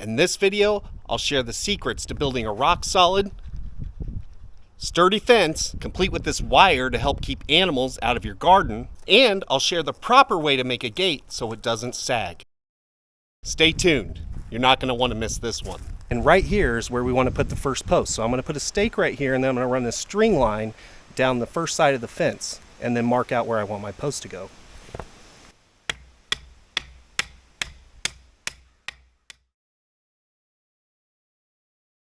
In this video, I'll share the secrets to building a rock-solid, sturdy fence, complete with this wire to help keep animals out of your garden, and I'll share the proper way to make a gate so it doesn't sag. Stay tuned. You're not going to want to miss this one. And right here is where we want to put the first post. So I'm going to put a stake right here, and then I'm going to run this string line down the first side of the fence, and then mark out where I want my post to go.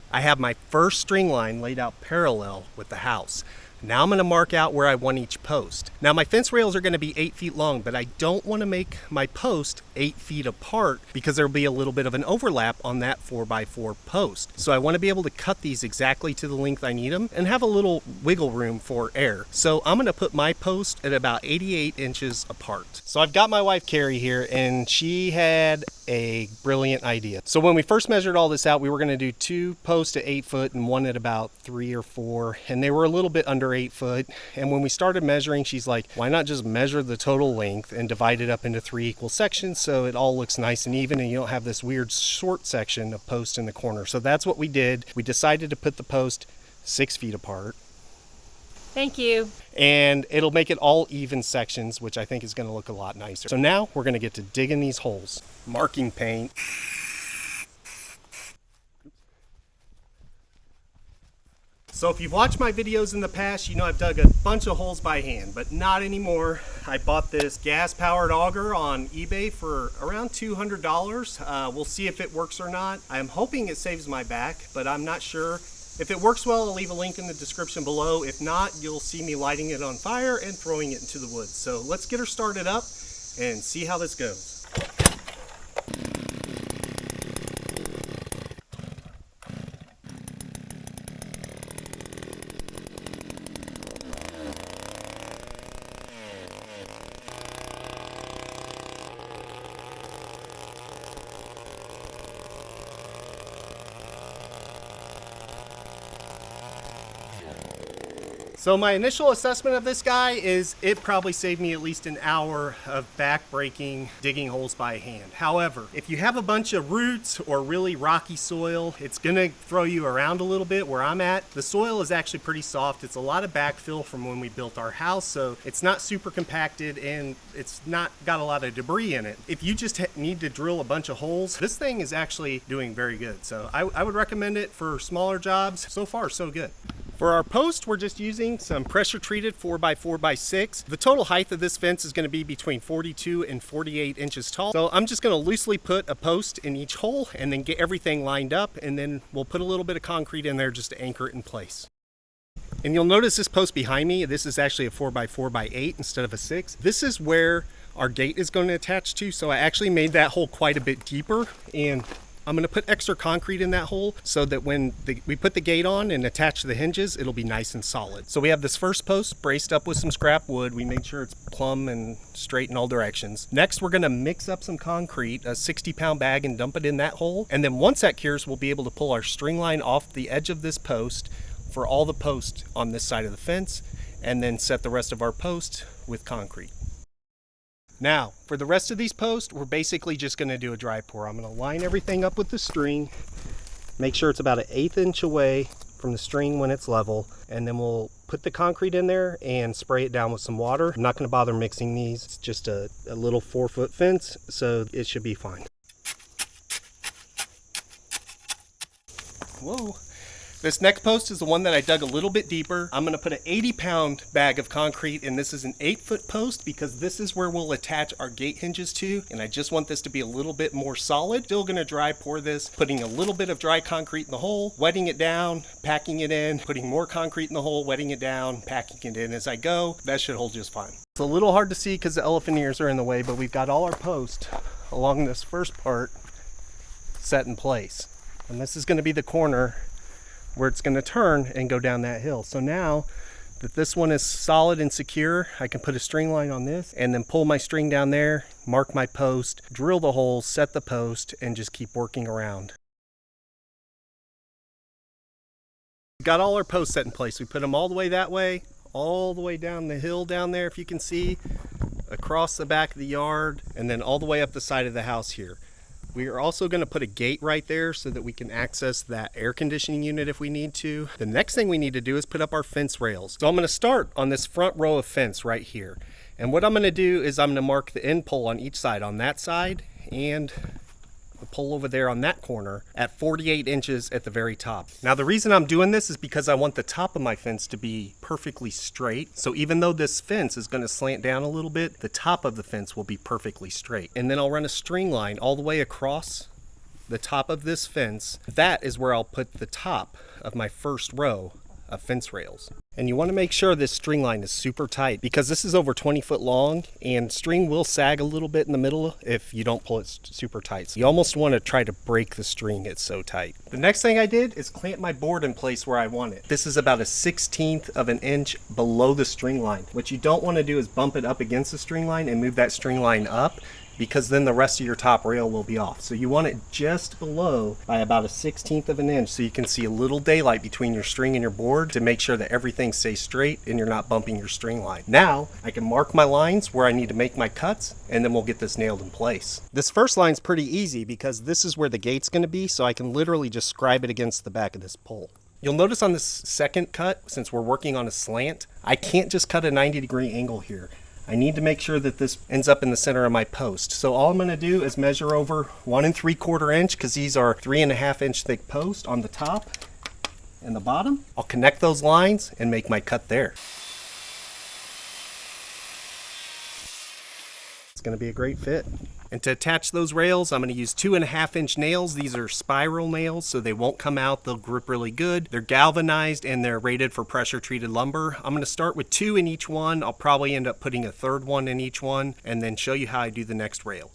I have my first string line laid out parallel with the house. Now I'm going to mark out where I want each post. Now my fence rails are going to be 8 feet long, but I don't want to make my post 8 feet apart because there'll be a little bit of an overlap on that 4x4 post. So I want to be able to cut these exactly to the length I need them and have a little wiggle room for air. So I'm going to put my post at about 88 inches apart. So I've got my wife Carrie here, and she had a brilliant idea. So when we first measured all this out, we were going to do 2 posts at 8 foot and one at about 3 or 4, and they were a little bit under 8 foot. And when we started measuring, she's like, why not just measure the total length and divide it up into 3 equal sections so it all looks nice and even and you don't have this weird short section of post in the corner. So that's what we did. We decided to put the post 6 feet apart. Thank you. And it'll make it all even sections, which I think is going to look a lot nicer. So now we're going to get to digging these holes. Marking paint. So if you've watched my videos in the past, you know I've dug a bunch of holes by hand, but not anymore. I bought this gas-powered auger on eBay for around $200. We'll see if it works or not. I'm hoping it saves my back, but I'm not sure. If it works well, I'll leave a link in the description below. If not, you'll see me lighting it on fire and throwing it into the woods. So let's get her started up and see how this goes. So my initial assessment of this guy is it probably saved me at least an hour of back-breaking digging holes by hand. However, if you have a bunch of roots or really rocky soil, it's gonna throw you around a little bit. Where I'm at, the soil is actually pretty soft. It's a lot of backfill from when we built our house, so it's not super compacted and it's not got a lot of debris in it. If you just need to drill a bunch of holes, this thing is actually doing very good. So I would recommend it for smaller jobs. So far, so good. For our post, we're just using some pressure treated 4x4x6. The total height of this fence is going to be between 42 and 48 inches tall. So I'm just going to loosely put a post in each hole and then get everything lined up, and then we'll put a little bit of concrete in there just to anchor it in place. And you'll notice this post behind me, this is actually a 4x4x8 instead of a 6. This is where our gate is going to attach to, so I actually made that hole quite a bit deeper, and I'm going to put extra concrete in that hole so that when we put the gate on and attach the hinges, it'll be nice and solid. So we have this first post braced up with some scrap wood. We made sure it's plumb and straight in all directions. Next, we're going to mix up some concrete, a 60-pound bag, and dump it in that hole. And then once that cures, we'll be able to pull our string line off the edge of this post for all the posts on this side of the fence, and then set the rest of our post with concrete. Now, for the rest of these posts, we're basically just going to do a dry pour. I'm going to line everything up with the string, make sure it's about 1/8 inch away from the string when it's level, and then we'll put the concrete in there and spray it down with some water. I'm not going to bother mixing these. It's just a little 4-foot fence, so it should be fine. Whoa. This next post is the one that I dug a little bit deeper. I'm going to put an 80-pound bag of concrete, and this is an 8-foot post because this is where we'll attach our gate hinges to, and I just want this to be a little bit more solid. Still going to dry pour this, putting a little bit of dry concrete in the hole, wetting it down, packing it in, putting more concrete in the hole, wetting it down, packing it in as I go. That should hold just fine. It's a little hard to see because the elephant ears are in the way, but we've got all our posts along this first part set in place. And this is going to be the corner where it's going to turn and go down that hill. So now that this one is solid and secure, I can put a string line on this and then pull my string down there, mark my post, drill the hole, set the post, and just keep working around. Got all our posts set in place. We put them all the way that way, all the way down the hill down there, if you can see, across the back of the yard, and then all the way up the side of the house here. We are also going to put a gate right there so that we can access that air conditioning unit if we need to. The next thing we need to do is put up our fence rails. So I'm going to start on this front row of fence right here. And what I'm going to do is I'm going to mark the end pole on each side, on that side and the pole over there on that corner at 48 inches at the very top. Now the reason I'm doing this is because I want the top of my fence to be perfectly straight. So even though this fence is going to slant down a little bit, the top of the fence will be perfectly straight. And then I'll run a string line all the way across the top of this fence. That is where I'll put the top of my first row of fence rails. And you want to make sure this string line is super tight because this is over 20 foot long and string will sag a little bit in the middle if you don't pull it super tight. So you almost want to try to break the string, it's so tight. The next thing I did is clamp my board in place where I want it. This is about a 1/16 of an inch below the string line. What you don't want to do is bump it up against the string line and move that string line up, because then the rest of your top rail will be off. So you want it just below by about a 1/16 of an inch so you can see a little daylight between your string and your board to make sure that everything stays straight and you're not bumping your string line. Now I can mark my lines where I need to make my cuts and then we'll get this nailed in place. This first line's pretty easy because this is where the gate's going to be, so I can literally just scribe it against the back of this pole. You'll notice on this second cut, since we're working on a slant, I can't just cut a 90-degree angle here. I need to make sure that this ends up in the center of my post. So all I'm going to do is measure over 1 3/4 inch because these are 3.5 inch thick posts on the top and the bottom. I'll connect those lines and make my cut there. It's going to be a great fit. And to attach those rails, I'm going to use 2.5 inch nails. These are spiral nails, so they won't come out. They'll grip really good. They're galvanized and they're rated for pressure treated lumber. I'm going to start with 2 in each one. I'll probably end up putting a third one in each one and then show you how I do the next rail.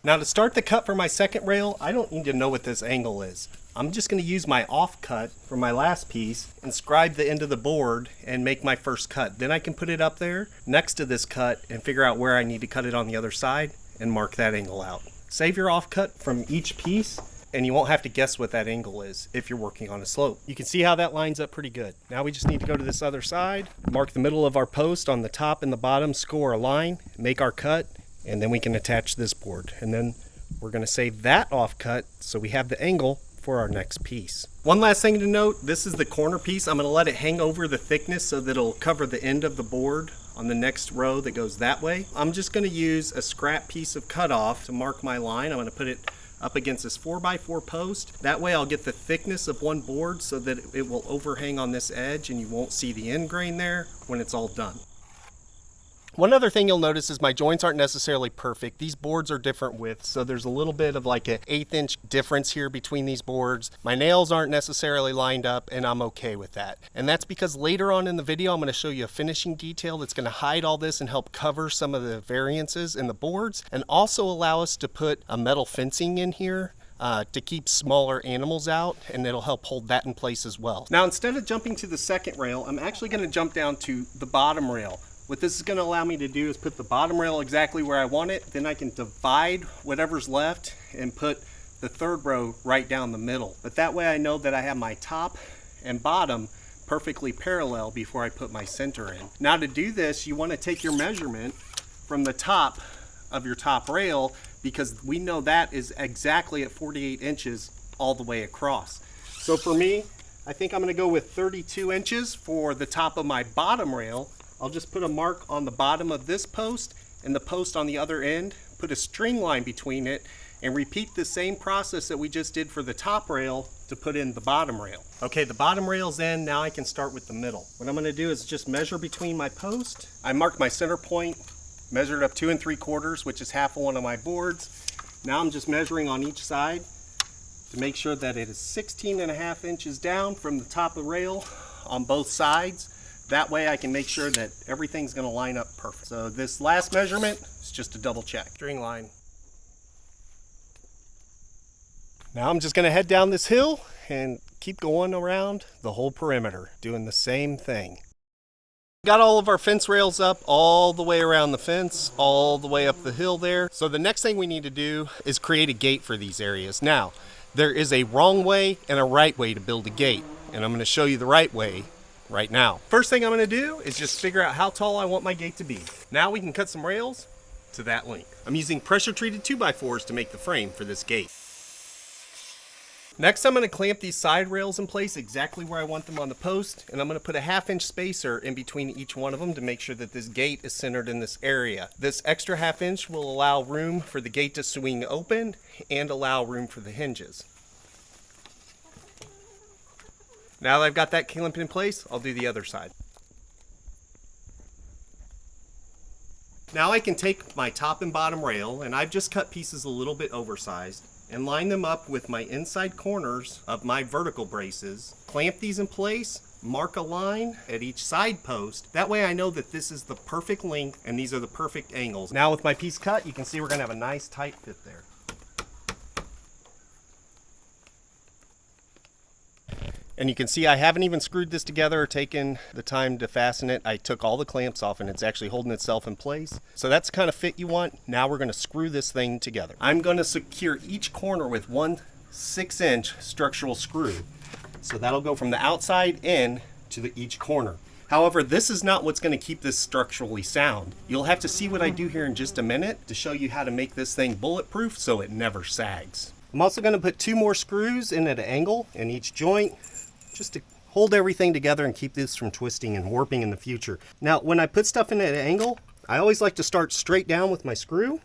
Now to start the cut for my second rail, I don't need to know what this angle is. I'm just going to use my offcut for my last piece and scribe the end of the board and make my first cut. Then I can put it up there next to this cut and figure out where I need to cut it on the other side and mark that angle out. Save your offcut from each piece and you won't have to guess what that angle is if you're working on a slope. You can see how that lines up pretty good. Now we just need to go to this other side, mark the middle of our post on the top and the bottom, score a line, make our cut, and then we can attach this board. And then we're going to save that offcut so we have the angle for our next piece. One last thing to note, this is the corner piece. I'm going to let it hang over the thickness so that it'll cover the end of the board on the next row that goes that way. I'm just going to use a scrap piece of cutoff to mark my line. I'm going to put it up against this 4x4 post. That way I'll get the thickness of one board so that it will overhang on this edge and you won't see the end grain there when it's all done. One other thing you'll notice is my joints aren't necessarily perfect. These boards are different widths, so there's a little bit of like an 1/8 inch difference here between these boards. My nails aren't necessarily lined up, and I'm okay with that. And that's because later on in the video, I'm going to show you a finishing detail that's going to hide all this and help cover some of the variances in the boards, and also allow us to put a metal fencing in here to keep smaller animals out, and it'll help hold that in place as well. Now, instead of jumping to the second rail, I'm actually going to jump down to the bottom rail. What this is going to allow me to do is put the bottom rail exactly where I want it. Then I can divide whatever's left and put the third row right down the middle. But that way I know that I have my top and bottom perfectly parallel before I put my center in. Now to do this, you want to take your measurement from the top of your top rail because we know that is exactly at 48 inches all the way across. So for me, I think I'm going to go with 32 inches for the top of my bottom rail. I'll just put a mark on the bottom of this post and the post on the other end, put a string line between it, and repeat the same process that we just did for the top rail to put in the bottom rail. Okay, the bottom rail's in, now I can start with the middle. What I'm gonna do is just measure between my post. I marked my center point, measured up 2 3/4, which is half of one of my boards. Now I'm just measuring on each side to make sure that it is 16.5 inches down from the top of the rail on both sides. That way I can make sure that everything's going to line up perfect. So this last measurement is just a double check. String line. Now I'm just going to head down this hill and keep going around the whole perimeter, doing the same thing. Got all of our fence rails up all the way around the fence, all the way up the hill there. So the next thing we need to do is create a gate for these areas. Now, there is a wrong way and a right way to build a gate, and I'm going to show you the right way right now. First thing I'm going to do is just figure out how tall I want my gate to be. Now we can cut some rails to that length. I'm using pressure treated 2x4s to make the frame for this gate. Next, I'm going to clamp these side rails in place exactly where I want them on the post, and I'm going to put a 1/2-inch spacer in between each one of them to make sure that this gate is centered in this area. This extra 1/2 inch will allow room for the gate to swing open and allow room for the hinges. Now that I've got that clamped in place, I'll do the other side. Now I can take my top and bottom rail, and I've just cut pieces a little bit oversized, and line them up with my inside corners of my vertical braces, clamp these in place, mark a line at each side post. That way I know that this is the perfect length and these are the perfect angles. Now with my piece cut, you can see we're gonna have a nice tight fit there. And you can see I haven't even screwed this together or taken the time to fasten it. I took all the clamps off and it's actually holding itself in place. So that's the kind of fit you want. Now we're gonna screw this thing together. I'm gonna secure each corner with one 6-inch structural screw. So that'll go from the outside in to each corner. However, this is not what's gonna keep this structurally sound. You'll have to see what I do here in just a minute to show you how to make this thing bulletproof so it never sags. I'm also gonna put 2 more screws in at an angle in each joint, just to hold everything together and keep this from twisting and warping in the future. Now, when I put stuff in at an angle, I always like to start straight down with my screw,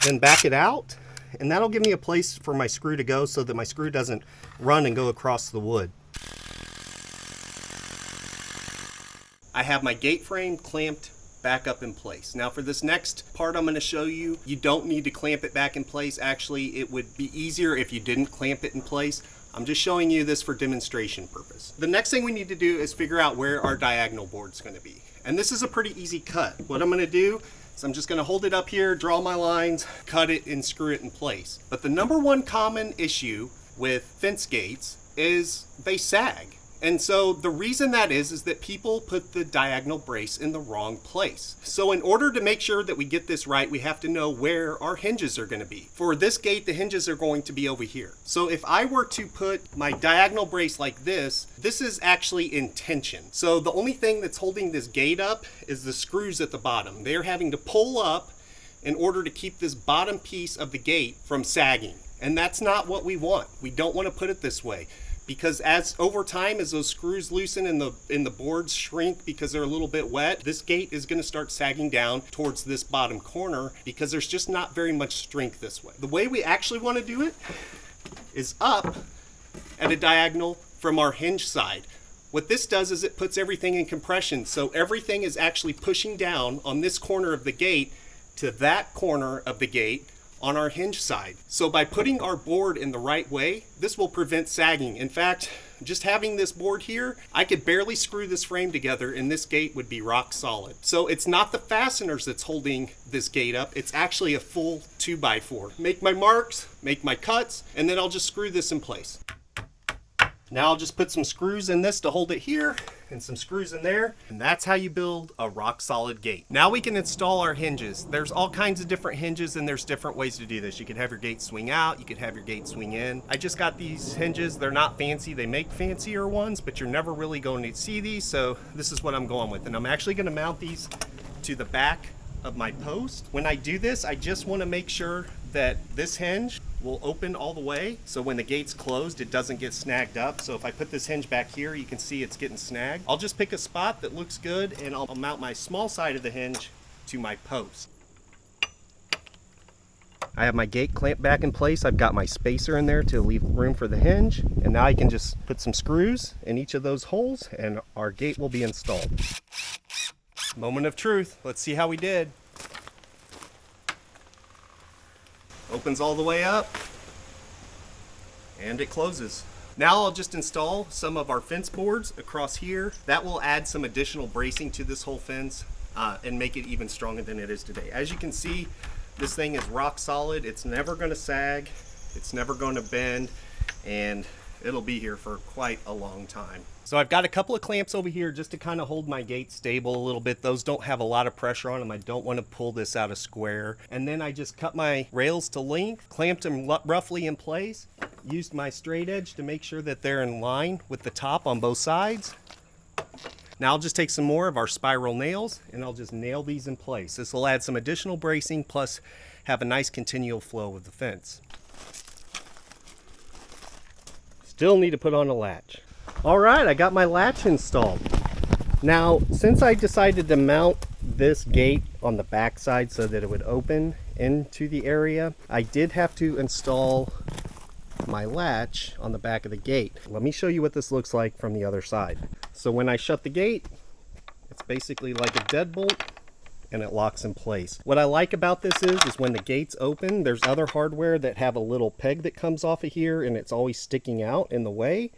then back it out, and that'll give me a place for my screw to go so that my screw doesn't run and go across the wood. I have my gate frame clamped back up in place. Now for this next part I'm going to show you, you don't need to clamp it back in place. Actually, it would be easier if you didn't clamp it in place. I'm just showing you this for demonstration purpose. The next thing we need to do is figure out where our diagonal board is going to be. And this is a pretty easy cut. What I'm going to do is I'm just going to hold it up here, draw my lines, cut it, and screw it in place. But the number one common issue with fence gates is they sag. And so the reason that is that people put the diagonal brace in the wrong place. So in order to make sure that we get this right, we have to know where our hinges are going to be. For this gate, the hinges are going to be over here. So if I were to put my diagonal brace like this is actually in tension. So the only thing that's holding this gate up is the screws at the bottom. They're having to pull up in order to keep this bottom piece of the gate from sagging. And that's not what we want. We don't want to put it this way. Because over time, as those screws loosen and the boards shrink because they're a little bit wet, this gate is going to start sagging down towards this bottom corner because there's just not very much strength this way. The way we actually want to do it is up at a diagonal from our hinge side. What this does is it puts everything in compression, so everything is actually pushing down on this corner of the gate to that corner of the gate on our hinge side. So by putting our board in the right way, this will prevent sagging. In fact, just having this board here, I could barely screw this frame together and this gate would be rock solid. So it's not the fasteners that's holding this gate up, it's actually a full 2x4. Make my marks, make my cuts, and then I'll just screw this in place. Now I'll just put some screws in this to hold it here and some screws in there, and that's how you build a rock solid gate. Now we can install our hinges. There's all kinds of different hinges and there's different ways to do this. You could have your gate swing out, you could have your gate swing in. I just got these hinges. They're not fancy. They make fancier ones, but you're never really going to see these, so this is what I'm going with. And I'm actually going to mount these to the back of my post. When I do this, I just want to make sure that this hinge will open all the way, so when the gate's closed it doesn't get snagged up. So if I put this hinge back here, you can see it's getting snagged. I'll just pick a spot that looks good and I'll mount my small side of the hinge to my post. I have my gate clamped back in place. I've got my spacer in there to leave room for the hinge, and now I can just put some screws in each of those holes and our gate will be installed. Moment of truth. Let's see how we did. Opens all the way up and it closes. Now I'll just install some of our fence boards across here. That will add some additional bracing to this whole fence and make it even stronger than it is today. As you can see, this thing is rock solid. It's never going to sag, it's never going to bend, and it'll be here for quite a long time. So I've got a couple of clamps over here just to kind of hold my gate stable a little bit. Those don't have a lot of pressure on them. I don't want to pull this out of square. And then I just cut my rails to length, clamped them roughly in place, used my straight edge to make sure that they're in line with the top on both sides. Now I'll just take some more of our spiral nails and I'll just nail these in place. This will add some additional bracing plus have a nice continual flow of the fence. Still need to put on a latch. All right, I got my latch installed. Now, since I decided to mount this gate on the back side so that it would open into the area, I did have to install my latch on the back of the gate. Let me show you what this looks like from the other side. So when I shut the gate, it's basically like a deadbolt and it locks in place. What I like about this is when the gates open, there's other hardware that have a little peg that comes off of here and it's always sticking out in the way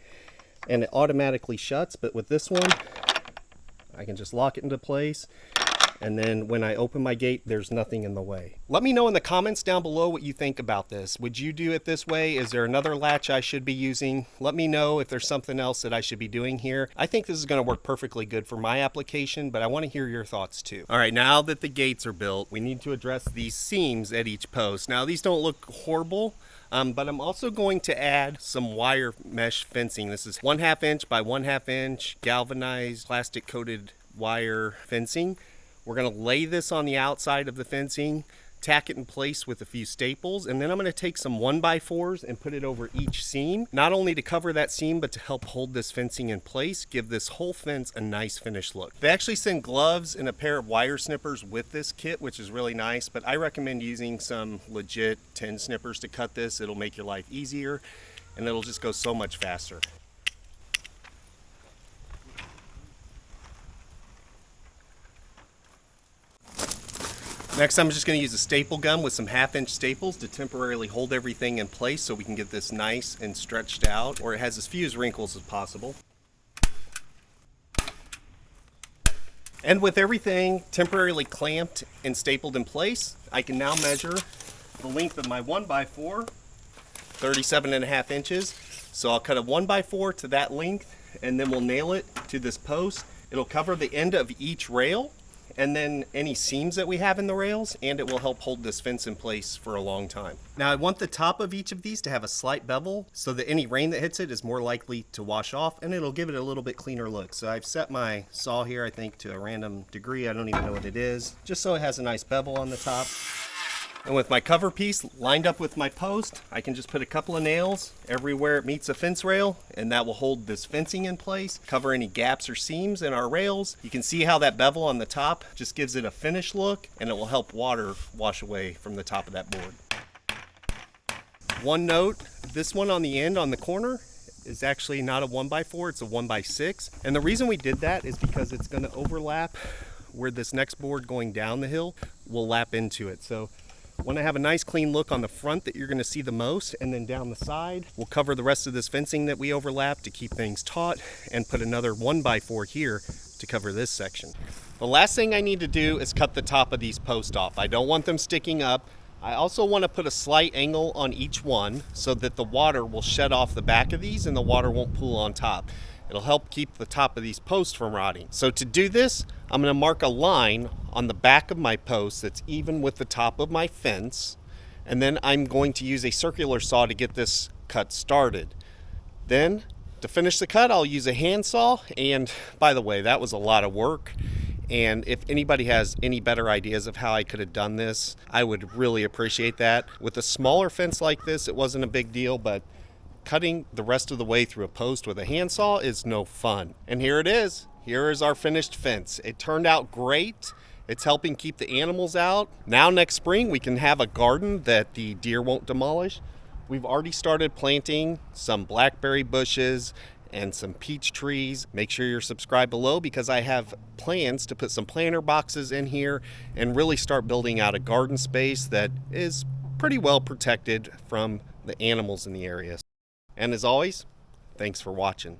and it automatically shuts. But with this one, I can just lock it into place. And then when I open my gate, there's nothing in the way. Let me know in the comments down below what you think about this. Would you do it this way? Is there another latch I should be using? Let me know if there's something else that I should be doing here. I think this is going to work perfectly good for my application, but I want to hear your thoughts too. All right, now that the gates are built, we need to address these seams at each post. Now these don't look horrible, but I'm also going to add some wire mesh fencing. This is 1/2 inch by 1/2 inch galvanized plastic coated wire fencing. We're going to lay this on the outside of the fencing, tack it in place with a few staples, and then I'm going to take some 1x4s and put it over each seam, not only to cover that seam, but to help hold this fencing in place, give this whole fence a nice finished look. They actually send gloves and a pair of wire snippers with this kit, which is really nice, but I recommend using some legit 10 snippers to cut this. It'll make your life easier, and it'll just go so much faster. Next, I'm just going to use a staple gun with some 1/2 inch staples to temporarily hold everything in place so we can get this nice and stretched out, or it has as few wrinkles as possible. And with everything temporarily clamped and stapled in place, I can now measure the length of my 1x4, 37.5 inches. So I'll cut a 1x4 to that length, and then we'll nail it to this post. It'll cover the end of each rail, and then any seams that we have in the rails, and it will help hold this fence in place for a long time. Now I want the top of each of these to have a slight bevel so that any rain that hits it is more likely to wash off, and it'll give it a little bit cleaner look. So I've set my saw here, I think, to a random degree. I don't even know what it is, just so it has a nice bevel on the top. And with my cover piece lined up with my post, I can just put a couple of nails everywhere it meets a fence rail, and that will hold this fencing in place, cover any gaps or seams in our rails. You can see how that bevel on the top just gives it a finished look, and it will help water wash away from the top of that board. One note, this one on the end on the corner is actually not a 1x4, it's a 1x6. And the reason we did that is because it's going to overlap where this next board going down the hill will lap into it. So want to have a nice clean look on the front that you're going to see the most, and then down the side we'll cover the rest of this fencing that we overlap to keep things taut, and put another 1x4 here to cover this section. The last thing I need to do is cut the top of these posts off. I don't want them sticking up. I also want to put a slight angle on each one so that the water will shed off the back of these and the water won't pool on top. It'll help keep the top of these posts from rotting. So to do this, I'm going to mark a line on the back of my post that's even with the top of my fence, and then I'm going to use a circular saw to get this cut started. Then to finish the cut, I'll use a handsaw, and by the way, that was a lot of work. And if anybody has any better ideas of how I could have done this, I would really appreciate that. With a smaller fence like this, it wasn't a big deal, but cutting the rest of the way through a post with a handsaw is no fun. And here it is. Here is our finished fence. It turned out great. It's helping keep the animals out. Now next spring we can have a garden that the deer won't demolish. We've already started planting some blackberry bushes and some peach trees. Make sure you're subscribed below because I have plans to put some planter boxes in here and really start building out a garden space that is pretty well protected from the animals in the area. And as always, thanks for watching.